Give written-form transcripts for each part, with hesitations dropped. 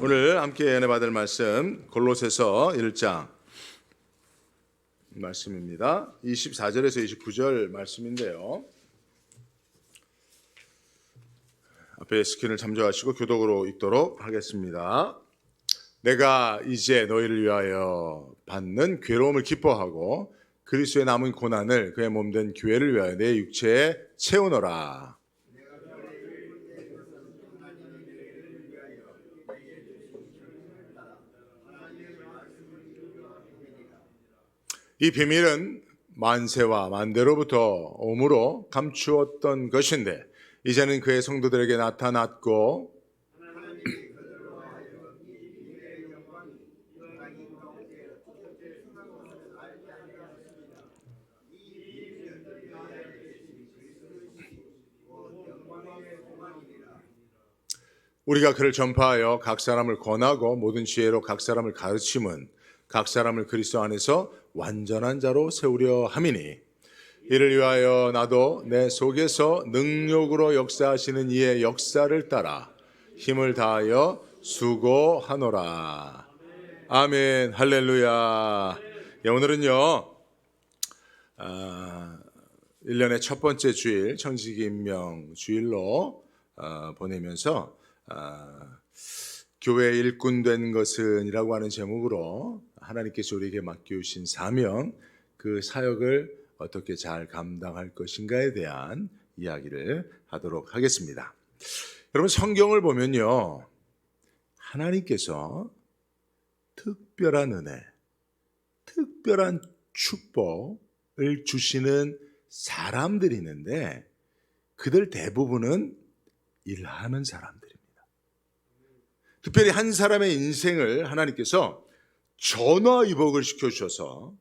오늘 함께 은혜 받을 말씀 골로새서 1장 말씀입니다. 24절에서 29절 말씀인데요. 앞에 스크린을 참조하시고 교독으로 읽도록 하겠습니다. 내가 이제 너희를 위하여 받는 괴로움을 기뻐하고 그리스도의 남은 고난을 그의 몸된 교회를 위하여 내 육체에 채우노라. 이 비밀은 만세와 만대로부터 오므로 감추었던 것인데 이제는 그의 성도들에게 나타났고 우리가 그를 전파하여 각 사람을 권하고 모든 지혜로 각 사람을 가르침은 각 사람을 그리스도 안에서 완전한 자로 세우려 함이니 이를 위하여 나도 내 속에서 능력으로 역사하시는 이의 역사를 따라 힘을 다하여 수고하노라. 아멘. 할렐루야. 오늘은요 1년의 첫 번째 주일 청지기 임명 주일로 보내면서 교회 일꾼 된 것은 이라고 하는 제목으로 하나님께서 우리에게 맡겨주신 사명, 그 사역을 어떻게 잘 감당할 것인가에 대한 이야기를 하도록 하겠습니다. 여러분, 성경을 보면요 하나님께서 특별한 은혜, 특별한 축복을 주시는 사람들이 있는데 그들 대부분은 일하는 사람들입니다. 특별히 한 사람의 인생을 하나님께서 전화위복을 시켜주셔서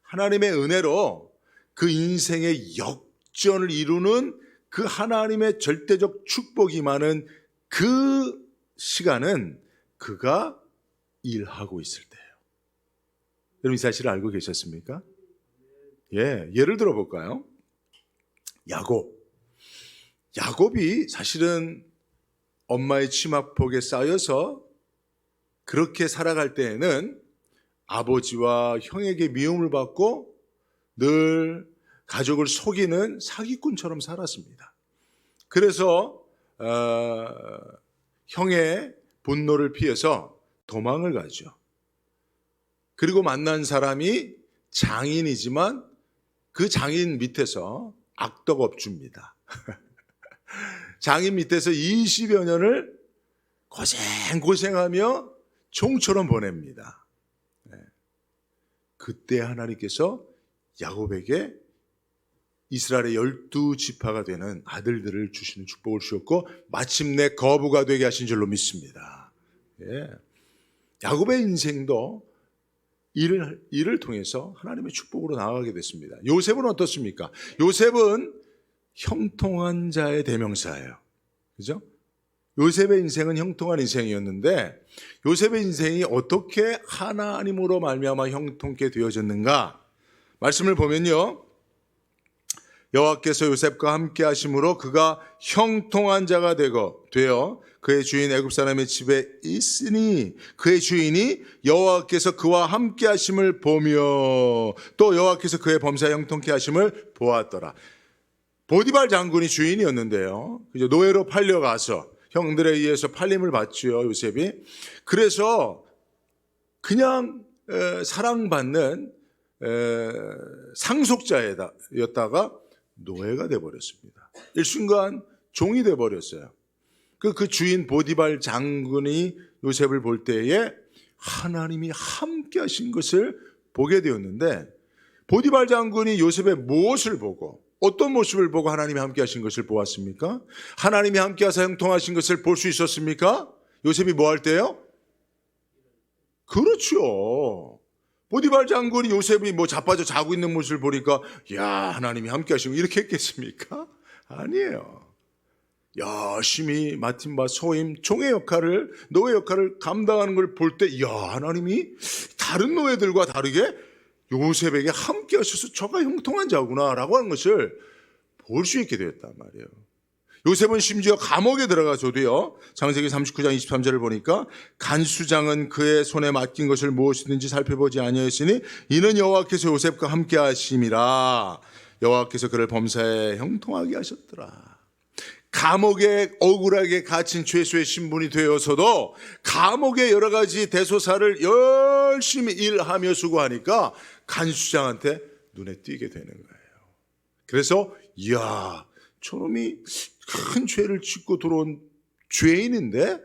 하나님의 은혜로 그 인생의 역전을 이루는 그 하나님의 절대적 축복이 임하는 그 시간은 그가 일하고 있을 때예요. 여러분, 이 사실을 알고 계셨습니까? 예를 들어 볼까요? 야곱이 사실은 엄마의 치마폭에 쌓여서 그렇게 살아갈 때에는 아버지와 형에게 미움을 받고 늘 가족을 속이는 사기꾼처럼 살았습니다. 그래서 형의 분노를 피해서 도망을 가죠. 그리고 만난 사람이 장인이지만 그 장인 밑에서 악덕업주입니다. 장인 밑에서 20여 년을 고생하며 종처럼 보냅니다. 그때 하나님께서 야곱에게 이스라엘의 12지파가 되는 아들들을 주시는 축복을 주셨고 마침내 거부가 되게 하신 줄로 믿습니다. 야곱의 인생도 일을 통해서 하나님의 축복으로 나아가게 됐습니다. 요셉은 어떻습니까? 요셉은 형통한 자의 대명사예요. 그죠? 요셉의 인생은 형통한 인생이었는데 요셉의 인생이 어떻게 하나님으로 말미암아 형통케 되어졌는가? 말씀을 보면요, 여호와께서 요셉과 함께 하심으로 그가 형통한 자가 되어 그의 주인 애굽 사람의 집에 있으니 그의 주인이 여호와께서 그와 함께 하심을 보며 또 여호와께서 그의 범사에 형통케 하심을 보았더라. 보디발 장군이 주인이었는데요, 노예로 팔려가서 형들에 의해서 팔림을 받지요, 요셉이. 그래서 그냥 사랑받는 상속자였다가 노예가 돼버렸습니다. 일순간 종이 돼버렸어요. 그 주인 보디발 장군이 요셉을 볼 때에 하나님이 함께 하신 것을 보게 되었는데 보디발 장군이 요셉의 무엇을 보고 어떤 모습을 보고 하나님이 함께 하신 것을 보았습니까? 하나님이 함께 하사 형통하신 것을 볼 수 있었습니까? 요셉이 뭐 할 때요? 그렇죠. 보디발 장군이 요셉이 자빠져 자고 있는 모습을 보니까 야, 하나님이 함께 하시고 이렇게 했겠습니까? 아니에요. 열심히 맡은 바 소임 종의 역할을, 노예 역할을 감당하는 걸 볼 때 야, 하나님이 다른 노예들과 다르게 요셉에게 함께 하셔서 저가 형통한 자구나 라고 하는 것을 볼 수 있게 되었단 말이에요. 요셉은 심지어 감옥에 들어가서도요, 창세기 39장 23절을 보니까 간수장은 그의 손에 맡긴 것을 무엇이든지 살펴보지 아니하였으니 이는 여호와께서 요셉과 함께 하심이라. 여호와께서 그를 범사에 형통하게 하셨더라. 감옥에 억울하게 갇힌 죄수의 신분이 되어서도 감옥의 여러 가지 대소사를 열심히 일하며 수고하니까 간수장한테 눈에 띄게 되는 거예요. 그래서 이야, 저놈이 큰 죄를 짓고 들어온 죄인인데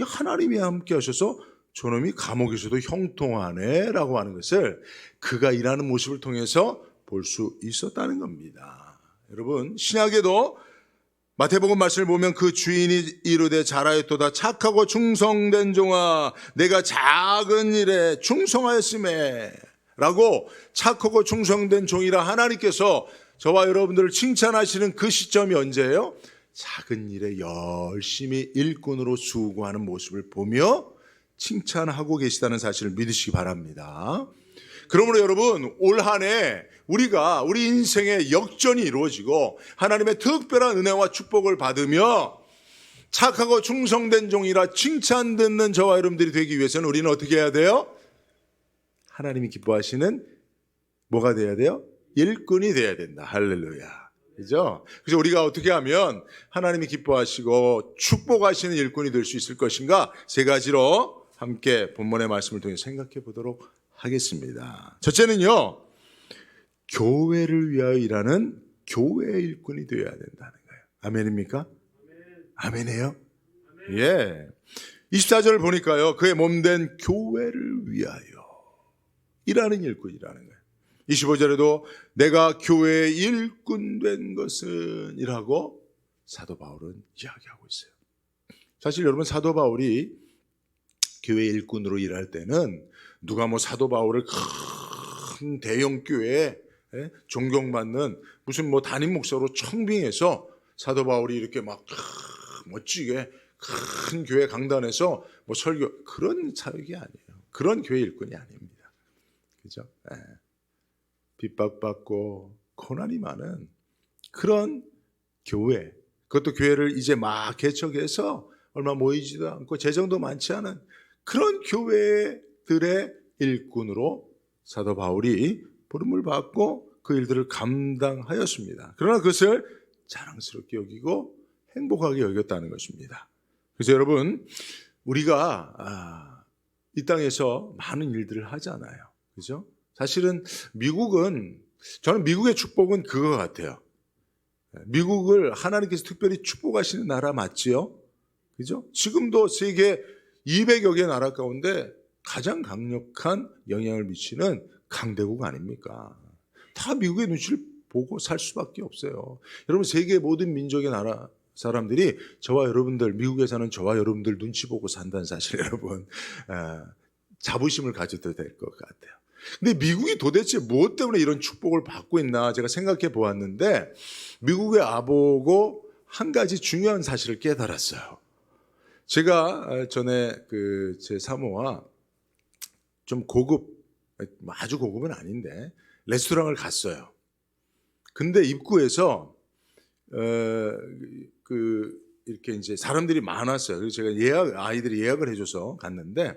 하나님이 함께 하셔서 저놈이 감옥에서도 형통하네 라고 하는 것을 그가 일하는 모습을 통해서 볼 수 있었다는 겁니다. 여러분, 신약에도 마태복음 말씀을 보면 그 주인이 이르되 잘하였도다 착하고 충성된 종아 내가 작은 일에 충성하였음에 라고 착하고 충성된 종이라 하나님께서 저와 여러분들을 칭찬하시는 그 시점이 언제예요? 작은 일에 열심히 일꾼으로 수고하는 모습을 보며 칭찬하고 계시다는 사실을 믿으시기 바랍니다. 그러므로 여러분, 올 한 해 우리 인생의 역전이 이루어지고 하나님의 특별한 은혜와 축복을 받으며 착하고 충성된 종이라 칭찬 듣는 저와 여러분들이 되기 위해서는 우리는 어떻게 해야 돼요? 하나님이 기뻐하시는 뭐가 돼야 돼요? 일꾼이 돼야 된다. 할렐루야. 그죠? 그래서 우리가 어떻게 하면 하나님이 기뻐하시고 축복하시는 일꾼이 될 수 있을 것인가? 세 가지로 함께 본문의 말씀을 통해 생각해 보도록 하겠습니다. 첫째는요, 교회를 위하여 일하는 교회 일꾼이 되어야 된다는 거예요. 아멘입니까? 아멘이에요? 예. 24절을 보니까요, 그의 몸된 교회를 위하여 일하는 일꾼이라는 거예요. 25절에도 내가 교회의 일꾼 된 것은 이라고 사도 바울은 이야기하고 있어요. 사실 여러분, 사도 바울이 교회 일꾼으로 일할 때는 누가 뭐 사도 바울을 큰 대형 교회에 존경받는 무슨 뭐 담임 목사로 청빙해서 사도 바울이 이렇게 막 멋지게 큰 교회 강단에서 뭐 설교, 그런 사역이 아니에요. 그런 교회 일꾼이 아닙니다. 그죠? 핍박받고 고난이 많은 그런 교회, 그것도 교회를 이제 막 개척해서 얼마 모이지도 않고 재정도 많지 않은 그런 교회들의 일꾼으로 사도 바울이 부름을 받고 그 일들을 감당하였습니다. 그러나 그것을 자랑스럽게 여기고 행복하게 여겼다는 것입니다. 그래서 여러분, 우리가 이 땅에서 많은 일들을 하잖아요. 그죠? 사실은 저는 미국의 축복은 그거 같아요. 미국을 하나님께서 특별히 축복하시는 나라 맞지요? 그죠? 지금도 세계 200여 개 나라 가운데 가장 강력한 영향을 미치는 강대국 아닙니까? 다 미국의 눈치를 보고 살 수밖에 없어요. 여러분, 세계 모든 민족의 나라 사람들이 저와 여러분들, 미국에 사는 저와 여러분들 눈치 보고 산다는 사실, 여러분 자부심을 가져도 될 것 같아요. 근데 미국이 도대체 무엇 때문에 이런 축복을 받고 있나 제가 생각해 보았는데, 미국에 와보고 한 가지 중요한 사실을 깨달았어요. 제가 전에 제 사모와 좀 아주 고급은 아닌데 레스토랑을 갔어요. 근데 입구에서 이렇게 이제 사람들이 많았어요. 그래서 제가 아이들이 예약을 해줘서 갔는데,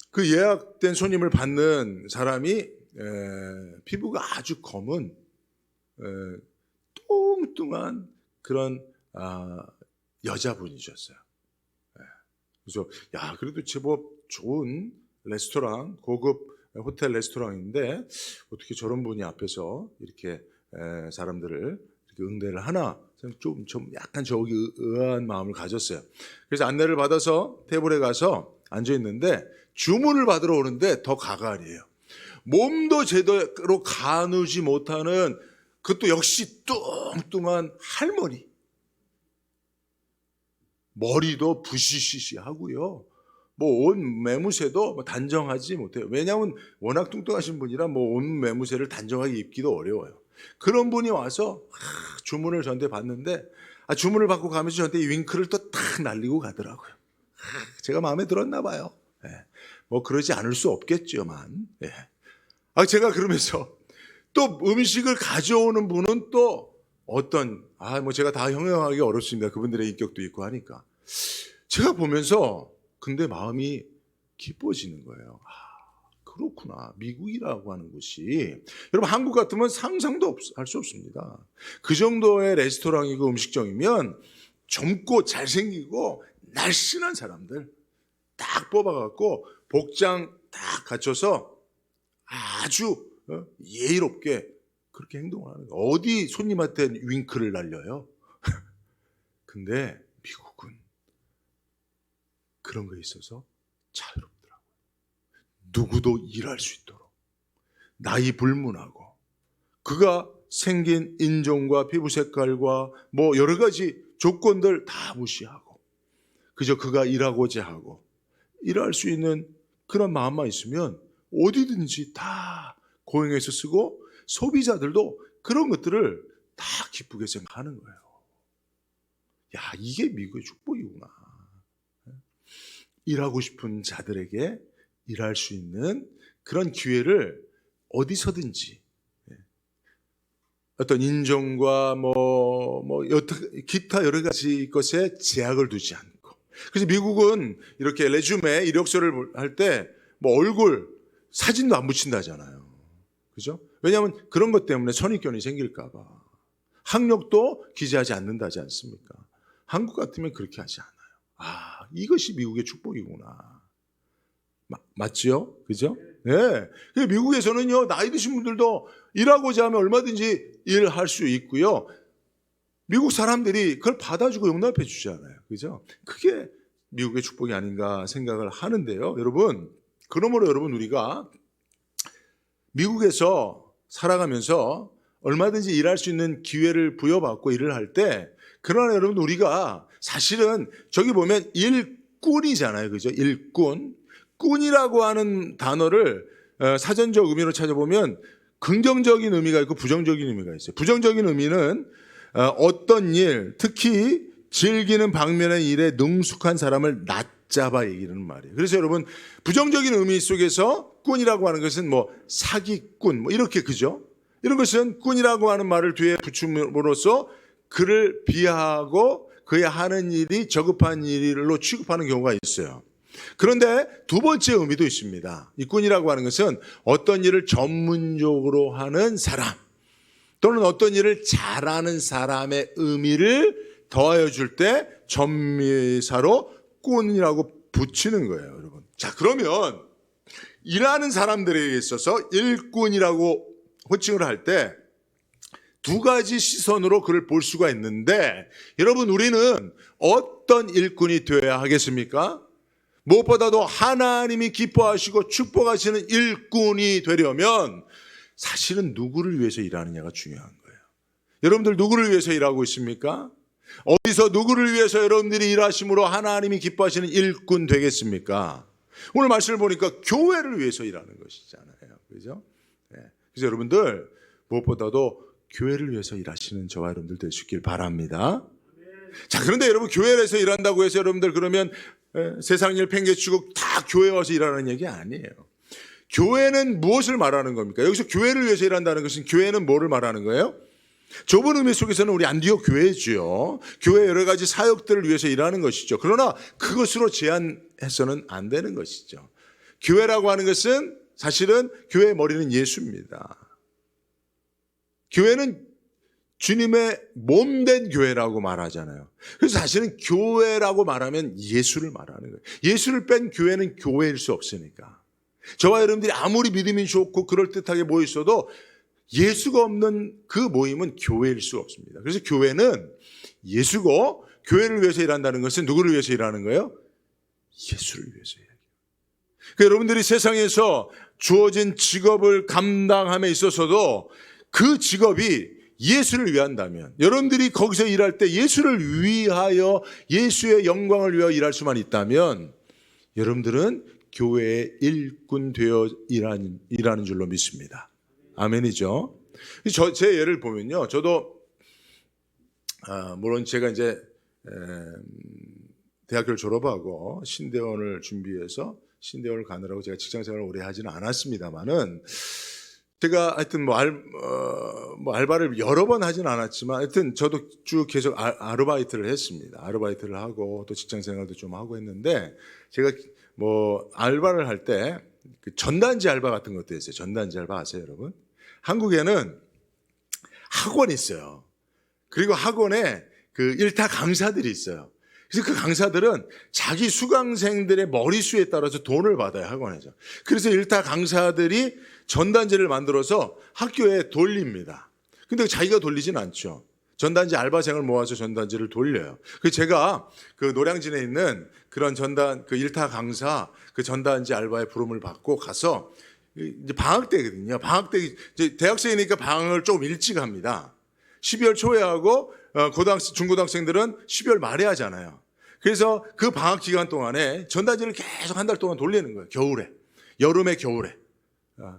그 예약된 손님을 받는 사람이 피부가 아주 검은 뚱뚱한 그런 여자분이셨어요. 그래서 그래도 제법 좋은 레스토랑, 고급 호텔 레스토랑인데 어떻게 저런 분이 앞에서 이렇게 사람들을 이렇게 응대를 하나, 좀 약간 저기 의아한 마음을 가졌어요. 그래서 안내를 받아서 테이블에 가서 앉아 있는데 주문을 받으러 오는데 더 가관이에요. 몸도 제대로 가누지 못하는, 그것도 역시 뚱뚱한 할머니. 머리도 부시시하고요. 뭐 옷 매무새도 단정하지 못해요. 왜냐하면 워낙 뚱뚱하신 분이라 뭐 옷 매무새를 단정하게 입기도 어려워요. 그런 분이 와서 주문을 저한테 받는데, 주문을 받고 가면서 저한테 윙크를 또 탁 날리고 가더라고요. 제가 마음에 들었나 봐요. 뭐 그러지 않을 수 없겠지만, 제가 그러면서 또 음식을 가져오는 분은 또 제가 다 형용하기 어렵습니다. 그분들의 인격도 있고 하니까. 제가 보면서 근데 마음이 기뻐지는 거예요. 그렇구나. 미국이라고 하는 곳이, 여러분 한국 같으면 상상도 할 수 없습니다. 그 정도의 레스토랑이고 음식점이면 젊고 잘생기고 날씬한 사람들 딱 뽑아갖고 복장 딱 갖춰서 아주 예의롭게 그렇게 행동을 하는 거예요. 어디 손님한테 윙크를 날려요? 근데 미국은 그런 거에 있어서 자유롭더라고요. 누구도 일할 수 있도록, 나이 불문하고, 그가 생긴 인종과 피부 색깔과 뭐 여러 가지 조건들 다 무시하고 그저 그가 일하고자 하고 일할 수 있는 그런 마음만 있으면 어디든지 다 고용해서 쓰고, 소비자들도 그런 것들을 다 기쁘게 생각하는 거예요. 야, 이게 미국의 축복이구나. 일하고 싶은 자들에게 일할 수 있는 그런 기회를 어디서든지, 어떤 인종과 기타 여러 가지 것에 제약을 두지 않고. 그래서 미국은 이렇게 레주메 이력서를 할 때 얼굴 사진도 안 붙인다잖아요. 그죠? 왜냐하면 그런 것 때문에 선입견이 생길까 봐. 학력도 기재하지 않는다지 않습니까? 한국 같으면 그렇게 하지 않아요. 이것이 미국의 축복이구나. 맞죠? 그죠? 네. 미국에서는요, 나이 드신 분들도 일하고자 하면 얼마든지 일할 수 있고요. 미국 사람들이 그걸 받아주고 용납해 주잖아요. 그죠? 그게 미국의 축복이 아닌가 생각을 하는데요. 그러므로 여러분, 우리가 미국에서 살아가면서 얼마든지 일할 수 있는 기회를 부여받고 일을 할 때, 그러나 여러분, 우리가 사실은 저기 보면 일꾼이잖아요. 그죠? 일꾼. 꾼이라고 하는 단어를 사전적 의미로 찾아보면 긍정적인 의미가 있고 부정적인 의미가 있어요. 부정적인 의미는 어떤 일, 특히 즐기는 방면의 일에 능숙한 사람을 낮잡아 얘기하는 말이에요. 그래서 여러분, 부정적인 의미 속에서 꾼이라고 하는 것은 사기꾼 이렇게, 그죠? 이런 것은 꾼이라고 하는 말을 뒤에 붙임으로써 그를 비하하고 그의 하는 일이 저급한 일로 취급하는 경우가 있어요. 그런데 두 번째 의미도 있습니다. 이 꾼이라고 하는 것은 어떤 일을 전문적으로 하는 사람, 또는 어떤 일을 잘하는 사람의 의미를 더하여 줄 때 전미사로 꾼이라고 붙이는 거예요, 여러분. 자, 그러면 일하는 사람들에게 있어서 일꾼이라고 호칭을 할 때 두 가지 시선으로 그를 볼 수가 있는데, 여러분, 우리는 어떤 일꾼이 되어야 하겠습니까? 무엇보다도 하나님이 기뻐하시고 축복하시는 일꾼이 되려면 사실은 누구를 위해서 일하느냐가 중요한 거예요. 여러분들 누구를 위해서 일하고 있습니까? 어디서 누구를 위해서 여러분들이 일하심으로 하나님이 기뻐하시는 일꾼 되겠습니까? 오늘 말씀을 보니까 교회를 위해서 일하는 것이잖아요. 그죠? 네. 그래서 여러분들 무엇보다도 교회를 위해서 일하시는 저와 여러분들 될 수 있길 바랍니다. 자, 그런데 여러분, 교회에서 일한다고 해서 여러분들 그러면 세상 일 팽개치고 다 교회 와서 일하는 얘기 아니에요. 교회는 무엇을 말하는 겁니까? 여기서 교회를 위해서 일한다는 것은, 교회는 뭐를 말하는 거예요? 좁은 의미 속에서는 우리 안디옥 교회죠. 교회 여러 가지 사역들을 위해서 일하는 것이죠. 그러나 그것으로 제한해서는 안 되는 것이죠. 교회라고 하는 것은 사실은 교회의 머리는 예수입니다. 교회는 주님의 몸된 교회라고 말하잖아요. 그래서 사실은 교회라고 말하면 예수를 말하는 거예요. 예수를 뺀 교회는 교회일 수 없으니까. 저와 여러분들이 아무리 믿음이 좋고 그럴듯하게 모여 있어도 예수가 없는 그 모임은 교회일 수 없습니다. 그래서 교회는 예수고, 교회를 위해서 일한다는 것은 누구를 위해서 일하는 거예요? 예수를 위해서 일해요. 그러니까 여러분들이 세상에서 주어진 직업을 감당함에 있어서도 그 직업이 예수를 위한다면, 여러분들이 거기서 일할 때 예수를 위하여, 예수의 영광을 위하여 일할 수만 있다면 여러분들은 교회의 일꾼 되어 일하는 줄로 믿습니다. 아멘이죠. 제 예를 보면요, 저도 물론 제가 이제 대학교를 졸업하고 신대원을 준비해서 신대원을 가느라고 제가 직장생활을 오래 하지는 않았습니다만은, 제가 하여튼 알바를 여러 번 하진 않았지만 하여튼 저도 쭉 계속 아르바이트를 했습니다. 아르바이트를 하고 또 직장 생활도 좀 하고 했는데 제가 알바를 할 때 그 전단지 알바 같은 것도 했어요. 전단지 알바 아세요, 여러분? 한국에는 학원이 있어요. 그리고 학원에 그 일타 강사들이 있어요. 그래서 그 강사들은 자기 수강생들의 머리수에 따라서 돈을 받아요, 학원에서. 그래서 일타 강사들이 전단지를 만들어서 학교에 돌립니다. 근데 자기가 돌리진 않죠. 전단지 알바생을 모아서 전단지를 돌려요. 그래서 제가 그 노량진에 있는 그런 그 일타 강사 그 전단지 알바의 부름을 받고 가서 이제 방학 때거든요. 방학 때 이제 대학생이니까 방학을 조금 일찍 합니다. 12월 초에 하고 중고등학생들은 12월 말에 하잖아요. 그래서 그 방학 기간 동안에 전단지를 계속 한 달 동안 돌리는 거예요. 여름에 겨울에.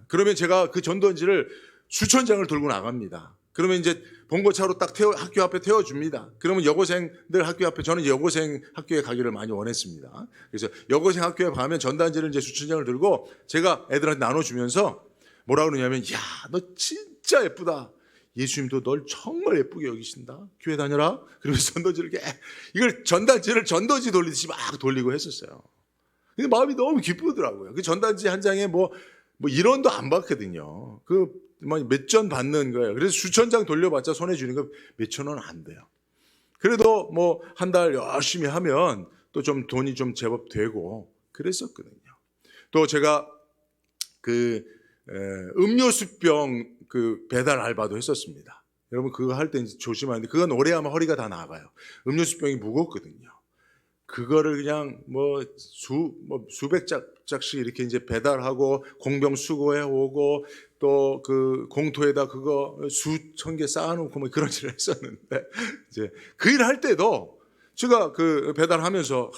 그러면 제가 그 전단지를 수천 장을 들고 나갑니다. 그러면 이제 봉고차로 딱 학교 앞에 태워줍니다. 그러면 여고생들 학교 앞에, 저는 여고생 학교에 가기를 많이 원했습니다. 그래서 여고생 학교에 가면 전단지를 이제 수천 장을 들고 제가 애들한테 나눠주면서 뭐라 그러냐면, 야, 너 진짜 예쁘다. 예수님도 널 정말 예쁘게 여기신다. 교회 다녀라. 그러면서 이걸 전단지를 전도지 돌리듯이 막 돌리고 했었어요. 근데 마음이 너무 기쁘더라고요. 그 전단지 한 장에 뭐 1원도 안 받거든요. 몇 전 받는 거예요. 그래서 수천 장 돌려봤자 손에 쥐는 거 몇천 원 안 돼요. 그래도 한 달 열심히 하면 또 좀 돈이 좀 제법 되고 그랬었거든요. 또 제가 그 음료수병 그 배달 알바도 했었습니다. 여러분 그거 할 때 조심하는데 그건 오래 하면 허리가 다 나가요. 음료수병이 무겁거든요. 그거를 그냥 수백 짝씩 이렇게 이제 배달하고 공병 수거해 오고 또 그 공토에다 그거 수천 개 쌓아놓고 그런 일을 했었는데 이제 그 일 할 때도 제가 그 배달하면서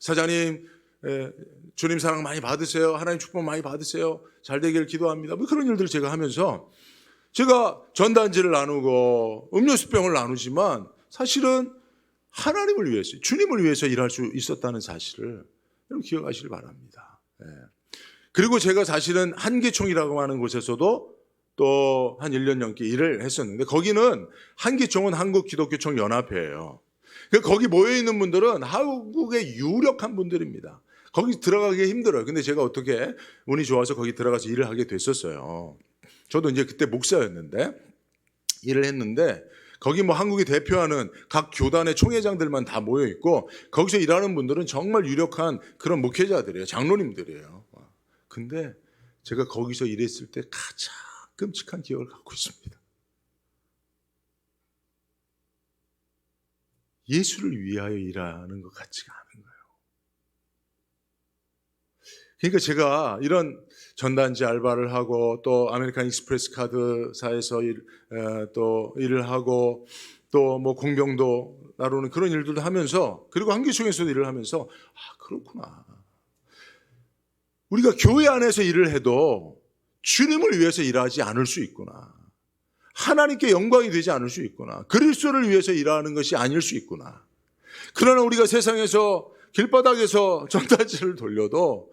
사장님 주님 사랑 많이 받으세요. 하나님 축복 많이 받으세요. 잘 되기를 기도합니다. 그런 일들을 제가 하면서 제가 전단지를 나누고 음료수병을 나누지만 사실은 하나님을 위해서, 주님을 위해서 일할 수 있었다는 사실을 여러분 기억하시길 바랍니다. 그리고 제가 사실은 한기총이라고 하는 곳에서도 또 한 1년 넘게 일을 했었는데 거기는 한기총은 한국기독교총연합회예요. 거기 모여있는 분들은 한국의 유력한 분들입니다. 거기 들어가기 힘들어요. 근데 제가 어떻게 운이 좋아서 거기 들어가서 일을 하게 됐었어요. 저도 이제 그때 목사였는데 일을 했는데 거기 한국이 대표하는 각 교단의 총회장들만 다 모여 있고 거기서 일하는 분들은 정말 유력한 그런 목회자들이에요. 장로님들이에요. 근데 제가 거기서 일했을 때 가장 끔찍한 기억을 갖고 있습니다. 예수를 위하여 일하는 것 같지가 않은 거예요. 그러니까 제가 이런 전단지 알바를 하고 또 아메리칸 익스프레스 카드사에서 또 일을 하고 또 공병도 나르는 그런 일들도 하면서 그리고 한기총에서도 일을 하면서 그렇구나. 우리가 교회 안에서 일을 해도 주님을 위해서 일하지 않을 수 있구나. 하나님께 영광이 되지 않을 수 있구나. 그리스도를 위해서 일하는 것이 아닐 수 있구나. 그러나 우리가 세상에서 길바닥에서 전단지를 돌려도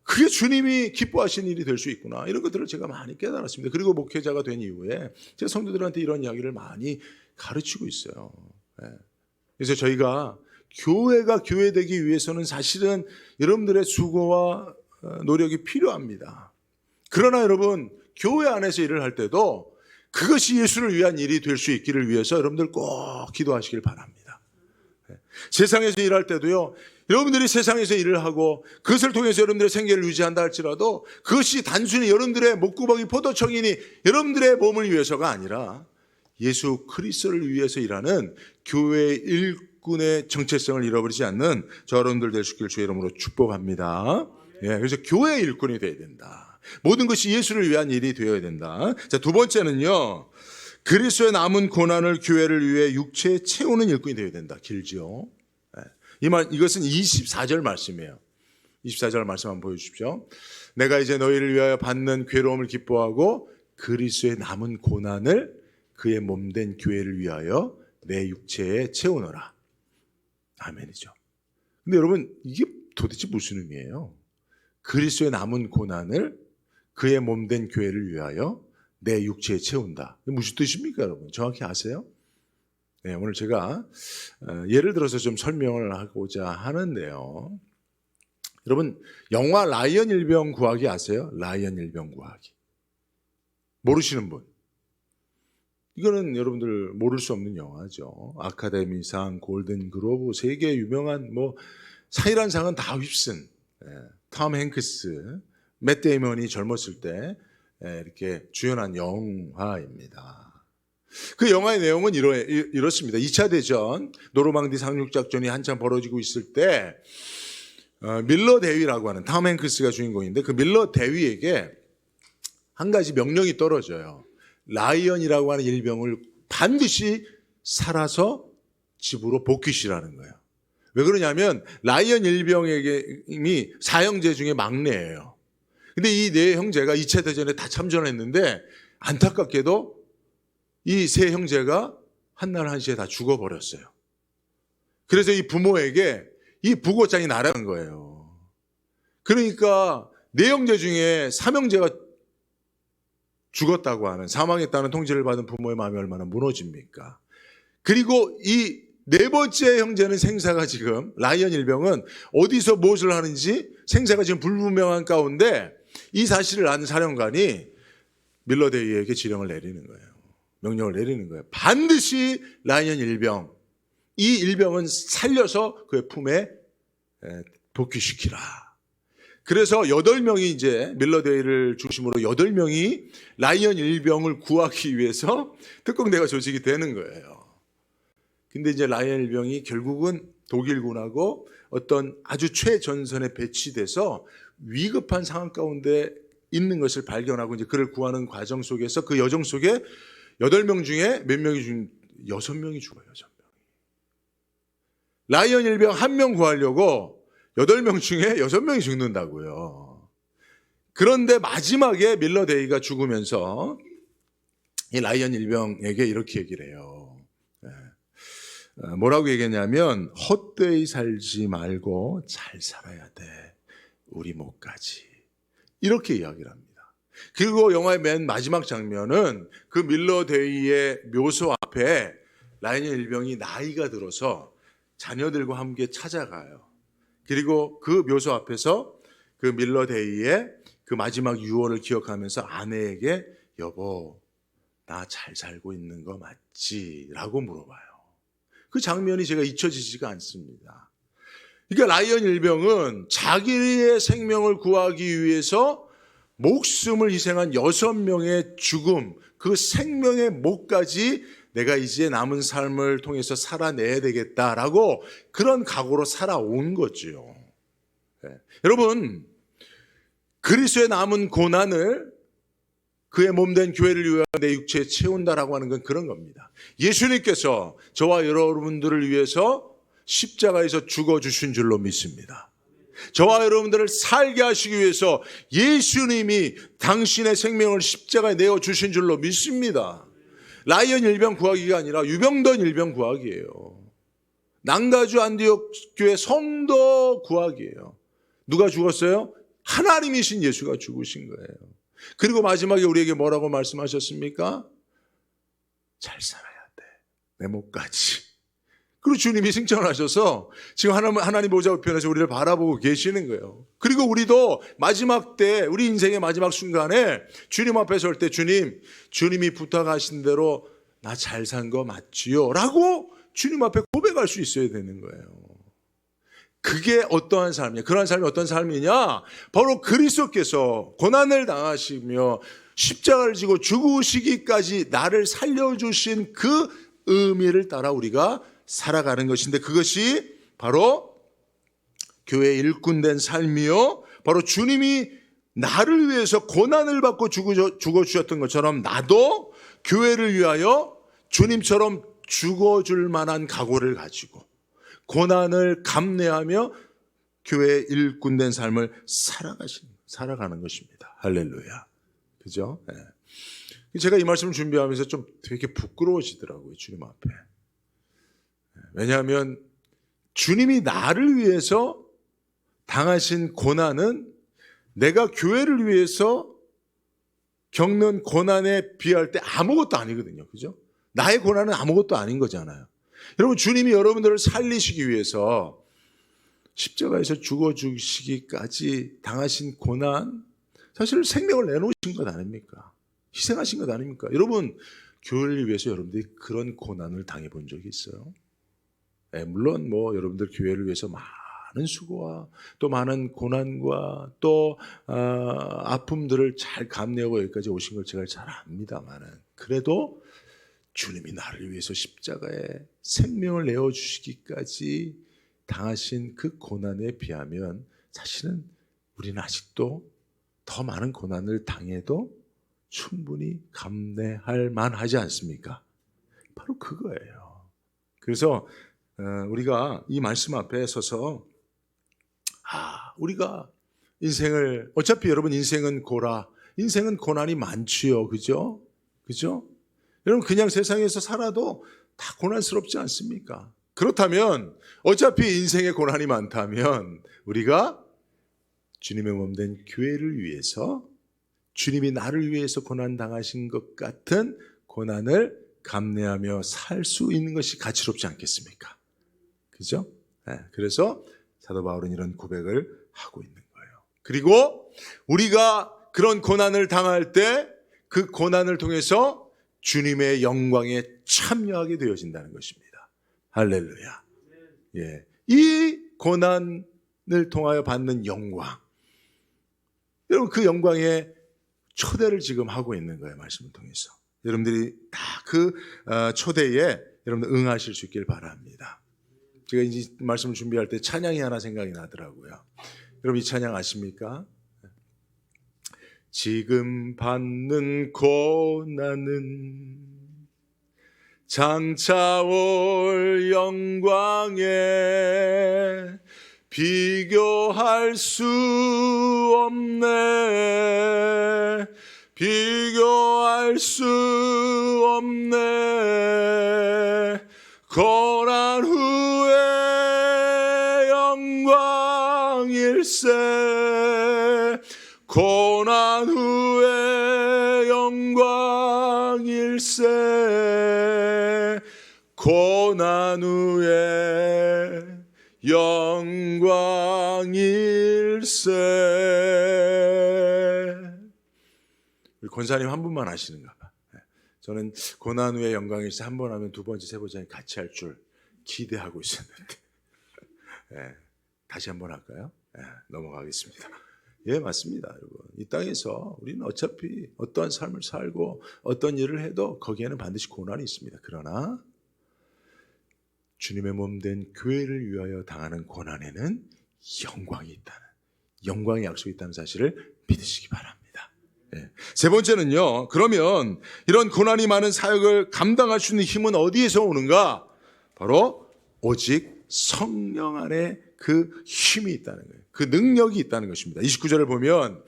그게 주님이 기뻐하시는 일이 될 수 있구나. 이런 것들을 제가 많이 깨달았습니다. 그리고 목회자가 된 이후에 제가 성도들한테 이런 이야기를 많이 가르치고 있어요. 그래서 저희가 교회가 교회되기 위해서는 사실은 여러분들의 수고와 노력이 필요합니다. 그러나 여러분 교회 안에서 일을 할 때도 그것이 예수를 위한 일이 될 수 있기를 위해서 여러분들 꼭 기도하시길 바랍니다. 세상에서 일할 때도요. 여러분들이 세상에서 일을 하고 그것을 통해서 여러분들의 생계를 유지한다 할지라도 그것이 단순히 여러분들의 목구멍이 포도청이니 여러분들의 몸을 위해서가 아니라 예수 그리스도를 위해서 일하는 교회의 일꾼의 정체성을 잃어버리지 않는 저 여러분들 될 수 있기를 주의 이름으로 축복합니다. 그래서 교회의 일꾼이 되어야 된다. 모든 것이 예수를 위한 일이 되어야 된다. 자, 두 번째는요. 그리스도의 남은 고난을 교회를 위해 육체에 채우는 일꾼이 되어야 된다. 길지요. 이것은 24절 말씀이에요. 24절 말씀 한번 보여주십시오. 내가 이제 너희를 위하여 받는 괴로움을 기뻐하고 그리스도의 남은 고난을 그의 몸된 교회를 위하여 내 육체에 채우노라. 아멘이죠. 근데 여러분 이게 도대체 무슨 의미예요? 그리스도의 남은 고난을 그의 몸된 교회를 위하여 내 육체에 채운다. 무슨 뜻입니까, 여러분? 정확히 아세요? 네, 오늘 제가 예를 들어서 좀 설명을 하고자 하는데요. 여러분, 영화 라이언 일병 구하기 아세요? 라이언 일병 구하기. 모르시는 분? 이거는 여러분들 모를 수 없는 영화죠. 아카데미상, 골든글로브, 세계 유명한 상이란 상은 다 휩쓴 톰 행크스, 맷 데이먼이 젊었을 때 이렇게 주연한 영화입니다. 그 영화의 내용은 이렇습니다. 2차 대전 노르망디 상륙작전이 한참 벌어지고 있을 때 밀러 대위라고 하는 톰 행크스가 주인공인데 그 밀러 대위에게 한 가지 명령이 떨어져요. 라이언이라고 하는 일병을 반드시 살아서 집으로 복귀시라는 거예요. 왜 그러냐면 라이언 일병이 사형제 중에 막내예요. 근데 이 네 형제가 2차 대전에 다 참전했는데 안타깝게도 이 세 형제가 한날 한시에 다 죽어버렸어요. 그래서 이 부모에게 이 부고장이 날아간 거예요. 그러니까 네 형제 중에 3형제가 죽었다고 하는, 사망했다는 통지를 받은 부모의 마음이 얼마나 무너집니까? 그리고 이 네 번째 형제는 생사가 지금, 라이언 일병은 어디서 무엇을 하는지 생사가 지금 불분명한 가운데 이 사실을 아는 사령관이 밀러 대위에게 지령을 내리는 거예요. 명령을 내리는 거예요. 반드시 라이언 일병, 이 일병은 살려서 그의 품에 복귀시키라. 그래서 8명이 이제 밀러 대위를 중심으로 8명이 라이언 일병을 구하기 위해서 특공대가 조직이 되는 거예요. 근데 이제 라이언 일병이 결국은 독일군하고 어떤 아주 최전선에 배치돼서 위급한 상황 가운데 있는 것을 발견하고 이제 그를 구하는 과정 속에서 그 여정 속에 8명 중에 몇 명이 6명이 죽어요. 6명. 라이언 일병 1명 구하려고 8명 중에 6명이 죽는다고요. 그런데 마지막에 밀러 대위가 죽으면서 이 라이언 일병에게 이렇게 얘기를 해요. 뭐라고 얘기했냐면 헛되이 살지 말고 잘 살아야 돼. 우리 목까지. 이렇게 이야기를 합니다. 그리고 영화의 맨 마지막 장면은 그 밀러 대위의 묘소 앞에 라이언 일병이 나이가 들어서 자녀들과 함께 찾아가요. 그리고 그 묘소 앞에서 그 밀러 대위의 그 마지막 유언을 기억하면서 아내에게 여보, 나 잘 살고 있는 거 맞지? 라고 물어봐요. 그 장면이 제가 잊혀지지가 않습니다. 그러니까 라이언 일병은 자기의 생명을 구하기 위해서 목숨을 희생한 6명의 죽음, 그 생명의 목까지 내가 이제 남은 삶을 통해서 살아내야 되겠다라고 그런 각오로 살아온 거죠. 네. 여러분, 그리스도의 남은 고난을 그의 몸된 교회를 위하여 내 육체에 채운다라고 하는 건 그런 겁니다. 예수님께서 저와 여러분들을 위해서 십자가에서 죽어주신 줄로 믿습니다. 저와 여러분들을 살게 하시기 위해서 예수님이 당신의 생명을 십자가에 내어주신 줄로 믿습니다. 라이언 일병 구하기가 아니라 유병던 일병 구하기예요. 난가주 안디옥 교회 성도 구하기예요. 누가 죽었어요? 하나님이신 예수가 죽으신 거예요. 그리고 마지막에 우리에게 뭐라고 말씀하셨습니까? 잘 살아야 돼. 내 목까지. 그리고 주님이 승천하셔서 지금 하나님 보좌 우편에서 우리를 바라보고 계시는 거예요. 그리고 우리도 마지막 때, 우리 인생의 마지막 순간에 주님 앞에 설 때 주님이 부탁하신 대로 나 잘 산 거 맞지요? 라고 주님 앞에 고백할 수 있어야 되는 거예요. 그게 어떠한 삶이냐? 그러한 삶이 어떤 삶이냐? 바로 그리스도께서 고난을 당하시며 십자가를 지고 죽으시기까지 나를 살려주신 그 의미를 따라 우리가 살아가는 것인데 그것이 바로 교회의 일꾼된 삶이요. 바로 주님이 나를 위해서 고난을 받고 죽어주셨던 것처럼 나도 교회를 위하여 주님처럼 죽어줄 만한 각오를 가지고 고난을 감내하며 교회의 일꾼된 삶을 살아가는 것입니다. 할렐루야. 그죠? 네. 제가 이 말씀을 준비하면서 좀 되게 부끄러워지더라고요. 주님 앞에. 왜냐하면 주님이 나를 위해서 당하신 고난은 내가 교회를 위해서 겪는 고난에 비할 때 아무것도 아니거든요. 그죠? 나의 고난은 아무것도 아닌 거잖아요. 여러분, 주님이 여러분들을 살리시기 위해서 십자가에서 죽어주시기까지 당하신 고난, 사실 생명을 내놓으신 것 아닙니까? 희생하신 것 아닙니까? 여러분, 교회를 위해서 여러분들이 그런 고난을 당해본 적이 있어요? 네, 물론 여러분들 교회를 위해서 많은 수고와 또 많은 고난과 또 아픔들을 잘 감내하고 여기까지 오신 걸 제가 잘 압니다만은, 그래도 주님이 나를 위해서 십자가에 생명을 내어주시기까지 당하신 그 고난에 비하면 사실은 우리는 아직도 더 많은 고난을 당해도 충분히 감내할 만하지 않습니까? 바로 그거예요. 그래서 우리가 이 말씀 앞에 서서 우리가 인생을, 어차피 여러분 인생은 인생은 고난이 많지요. 그죠? 그죠? 여러분, 그냥 세상에서 살아도 다 고난스럽지 않습니까? 그렇다면 어차피 인생에 고난이 많다면 우리가 주님의 몸된 교회를 위해서, 주님이 나를 위해서 고난 당하신 것 같은 고난을 감내하며 살 수 있는 것이 가치롭지 않겠습니까? 그죠? 네, 그래서 사도 바울은 이런 고백을 하고 있는 거예요. 그리고 우리가 그런 고난을 당할 때 그 고난을 통해서 주님의 영광에 참여하게 되어진다는 것입니다. 할렐루야. 예, 이 고난을 통하여 받는 영광, 여러분, 그 영광에 초대를 지금 하고 있는 거예요. 말씀을 통해서 여러분들이 다 그 초대에 여러분들 응하실 수 있길 바랍니다. 제가 이 말씀을 준비할 때 찬양이 하나 생각이 나더라고요. 여러분, 이 찬양 아십니까? 지금 받는 고난은 장차 올 영광에 비교할 수 없네. 비교할 수 없네. 고난 후에 영광일세. 고난 후에 영광일세. 고난 후에 영광일세. 우리 권사님 한 분만 하시는가 봐. 저는 고난 후에 영광일세 한 번 하면 두 번째, 세 번째 같이 할 줄 기대하고 있었는데 다시 한 번 할까요? 넘어가겠습니다. 예, 맞습니다, 여러분. 이 땅에서 우리는 어차피 어떠한 삶을 살고 어떤 일을 해도 거기에는 반드시 고난이 있습니다. 그러나 주님의 몸된 교회를 위하여 당하는 고난에는 영광이 있다는, 영광의 약속이 있다는 사실을 믿으시기 바랍니다. 예. 세 번째는요, 그러면 이런 고난이 많은 사역을 감당할 수 있는 힘은 어디에서 오는가? 바로 오직 성령 안에 그 힘이 있다는 거예요. 그 능력이 있다는 것입니다. 29절을 보면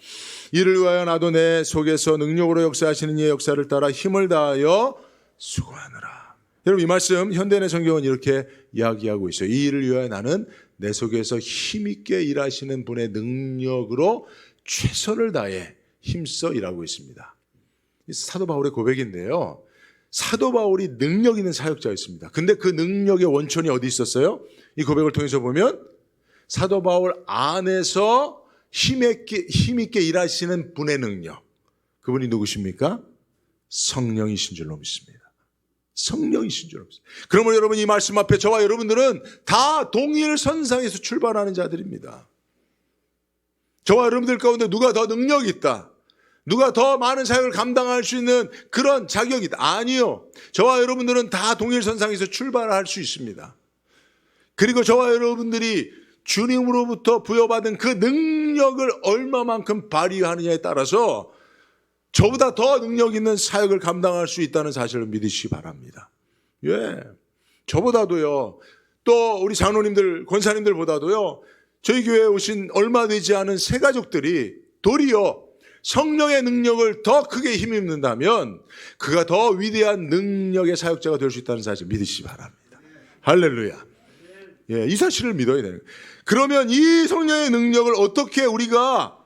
이를 위하여 나도 내 속에서 능력으로 역사하시는 이의 역사를 따라 힘을 다하여 수고하노라. 여러분, 이 말씀 현대인의 성경은 이렇게 이야기하고 있어요. 이 일을 위하여 나는 내 속에서 힘있게 일하시는 분의 능력으로 최선을 다해 힘써 일하고 있습니다. 사도 바울의 고백인데요, 사도 바울이 능력 있는 사역자였습니다. 근데 그 능력의 원천이 어디 있었어요? 이 고백을 통해서 보면 사도 바울 안에서 힘있게 일하시는 분의 능력, 그분이 누구십니까? 성령이신 줄로 믿습니다. 성령이신 줄로 믿습니다. 그러면 여러분, 이 말씀 앞에 저와 여러분들은 다 동일 선상에서 출발하는 자들입니다. 저와 여러분들 가운데 누가 더 능력이 있다, 누가 더 많은 사역을 감당할 수 있는 그런 자격이 있다? 아니요. 저와 여러분들은 다 동일 선상에서 출발할 수 있습니다. 그리고 저와 여러분들이 주님으로부터 부여받은 그 능력을 얼마만큼 발휘하느냐에 따라서 저보다 더 능력 있는 사역을 감당할 수 있다는 사실을 믿으시기 바랍니다. 예, 저보다도요, 또 우리 장로님들, 권사님들보다도요, 저희 교회에 오신 얼마 되지 않은 새 가족들이 도리어 성령의 능력을 더 크게 힘입는다면 그가 더 위대한 능력의 사역자가 될 수 있다는 사실 믿으시기 바랍니다. 할렐루야. 예, 이 사실을 믿어야 되는 거예요. 그러면 이 성령의 능력을 어떻게 우리가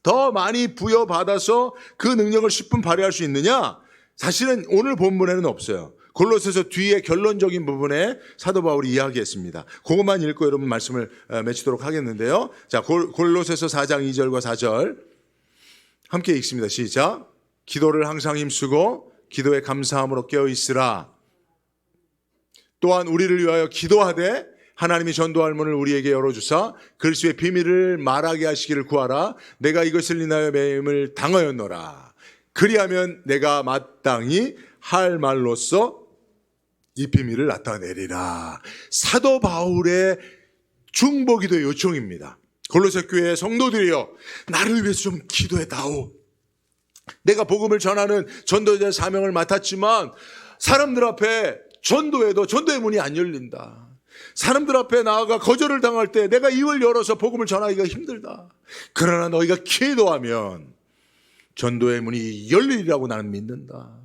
더 많이 부여받아서 그 능력을 10분 발휘할 수 있느냐? 사실은 오늘 본문에는 없어요. 골로새서 뒤에 결론적인 부분에 사도 바울이 이야기했습니다. 그것만 읽고 여러분 말씀을 맺히도록 하겠는데요. 자, 골로새서 4장 2절과 4절 함께 읽습니다. 시작. 기도를 항상 힘쓰고 기도에 감사함으로 깨어 있으라. 또한 우리를 위하여 기도하되 하나님이 전도할 문을 우리에게 열어주사 그리스도의 비밀을 말하게 하시기를 구하라. 내가 이것을 인하여 매임을 당하였노라. 그리하면 내가 마땅히 할 말로써 이 비밀을 나타내리라. 사도 바울의 중보기도의 요청입니다. 골로새 교회의 성도들이여, 나를 위해서 좀 기도해 다오. 내가 복음을 전하는 전도자의 사명을 맡았지만 사람들 앞에 전도해도 전도의 문이 안 열린다. 사람들 앞에 나아가 거절을 당할 때 내가 입을 열어서 복음을 전하기가 힘들다. 그러나 너희가 기도하면 전도의 문이 열리리라고 나는 믿는다.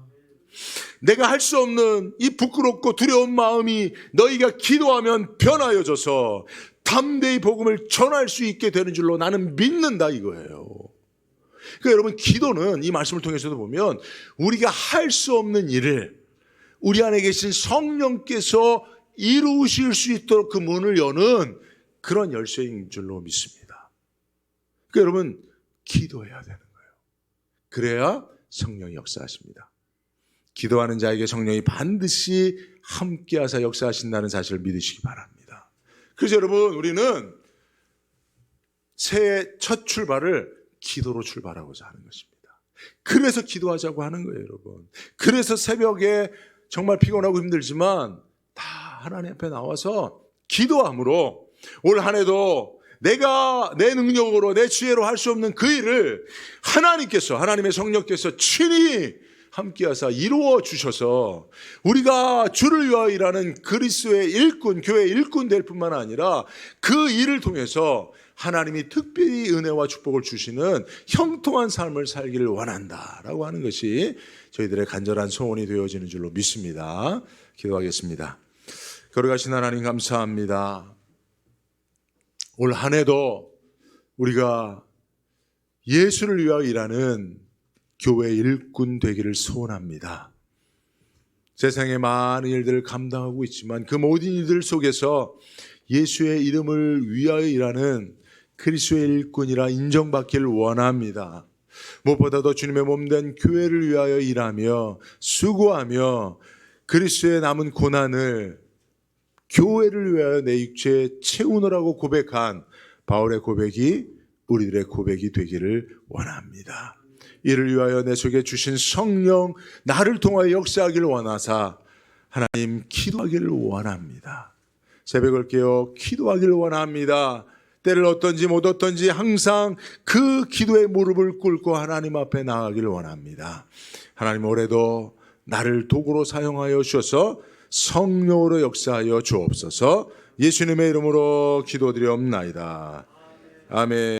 내가 할 수 없는 이 부끄럽고 두려운 마음이 너희가 기도하면 변하여져서 담대히 복음을 전할 수 있게 되는 줄로 나는 믿는다 이거예요. 그러니까 여러분, 기도는 이 말씀을 통해서도 보면 우리가 할 수 없는 일을 우리 안에 계신 성령께서 이루실 수 있도록 그 문을 여는 그런 열쇠인 줄로 믿습니다. 그러니까 여러분, 기도해야 되는 거예요. 그래야 성령이 역사하십니다. 기도하는 자에게 성령이 반드시 함께하사 역사하신다는 사실을 믿으시기 바랍니다. 그래서 여러분, 우리는 새해 첫 출발을 기도로 출발하고자 하는 것입니다. 그래서 기도하자고 하는 거예요, 여러분. 그래서 새벽에 정말 피곤하고 힘들지만 다 하나님 앞에 나와서 기도함으로 올 한 해도 내가 내 능력으로 내 지혜로 할 수 없는 그 일을 하나님께서, 하나님의 성령께서 친히 함께하사 이루어 주셔서 우리가 주를 위하여 일하는 그리스도의 일꾼, 교회의 일꾼 될 뿐만 아니라 그 일을 통해서 하나님이 특별히 은혜와 축복을 주시는 형통한 삶을 살기를 원한다라고 하는 것이 저희들의 간절한 소원이 되어지는 줄로 믿습니다. 기도하겠습니다. 거룩하신 하나님, 감사합니다. 올 한 해도 우리가 예수를 위하여 일하는 교회 일꾼 되기를 소원합니다. 세상의 많은 일들을 감당하고 있지만 그 모든 일들 속에서 예수의 이름을 위하여 일하는 그리스도의 일꾼이라 인정받기를 원합니다. 무엇보다도 주님의 몸된 교회를 위하여 일하며 수고하며 그리스도의 남은 고난을 교회를 위하여 내 육체에 채우느라고 고백한 바울의 고백이 우리들의 고백이 되기를 원합니다. 이를 위하여 내 속에 주신 성령 나를 통하여 역사하기를 원하사 하나님 기도하기를 원합니다. 새벽을 깨어 기도하기를 원합니다. 때를 얻든지 못 얻든지 항상 그 기도의 무릎을 꿇고 하나님 앞에 나아가기를 원합니다. 하나님, 올해도 나를 도구로 사용하여 주셔서 성령으로 역사하여 주옵소서. 예수님의 이름으로 기도드리옵나이다. 아멘.